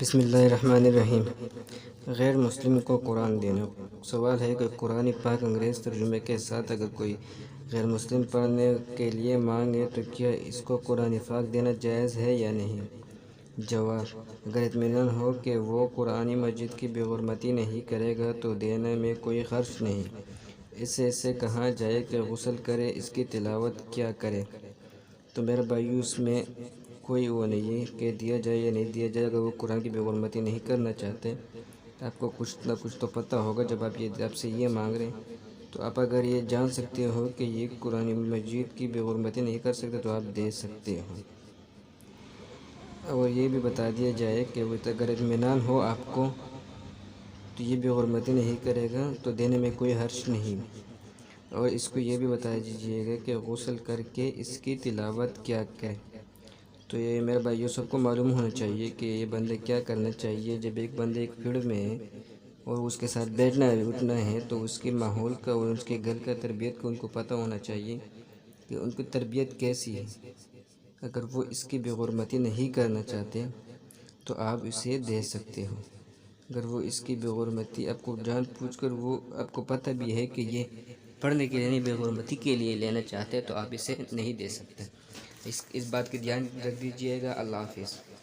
بسم اللہ الرحمن الرحیم۔ غیر مسلم کو قرآن دینا۔ سوال ہے کہ قرآن پاک انگریز ترجمے کے ساتھ اگر کوئی غیر مسلم پڑھنے کے لیے مانگے تو کیا اس کو قرآن پاک دینا جائز ہے یا نہیں؟ جواب: اگر اطمینان ہو کہ وہ قرآن مجید کی بے حرمتی نہیں کرے گا تو دینے میں کوئی حرج نہیں۔ اسے کہا جائے کہ غسل کرے، اس کی تلاوت کیا کرے، تو میرے بھائیو اس میں کوئی وہ نہیں ہے کہ دیا جائے یا نہیں دیا جائے۔ اگر وہ قرآن کی بے حرمتی نہیں کرنا چاہتے، آپ کو کچھ نہ کچھ تو پتہ ہوگا جب آپ سے یہ مانگ رہے ہیں، تو آپ اگر یہ جان سکتے ہو کہ یہ قرآن مجید کی بے حرمتی نہیں کر سکتے تو آپ دے سکتے ہو۔ اور یہ بھی بتا دیا جائے کہ اگر اطمینان ہو آپ کو تو یہ بے حرمتی نہیں کرے گا تو دینے میں کوئی حرج نہیں۔ اور اس کو یہ بھی بتا دیجیے گا کہ غسل کر کے اس کی تلاوت کیا کرے۔ تو یہ میرے بھائیوں سب کو معلوم ہونا چاہیے کہ یہ بندے کیا کرنا چاہیے جب ایک بندے ایک بھیڑ میں ہے اور اس کے ساتھ بیٹھنا ہے اٹھنا ہے، تو اس کے ماحول کا اور اس کے گھر کا تربیت کا ان کو پتہ ہونا چاہیے کہ ان کی تربیت کیسی ہے۔ اگر وہ اس کی بے حرمتی نہیں کرنا چاہتے تو آپ اسے دے سکتے ہو۔ اگر وہ اس کی بے حرمتی آپ کو جان پوچھ کر وہ آپ کو پتہ بھی ہے کہ یہ پڑھنے کے لیے نہیں بے حرمتی کے لیے لینا چاہتے تو آپ اسے نہیں دے سکتے۔ اس بات کی دھیان رکھ دیجیے گا۔ اللہ حافظ۔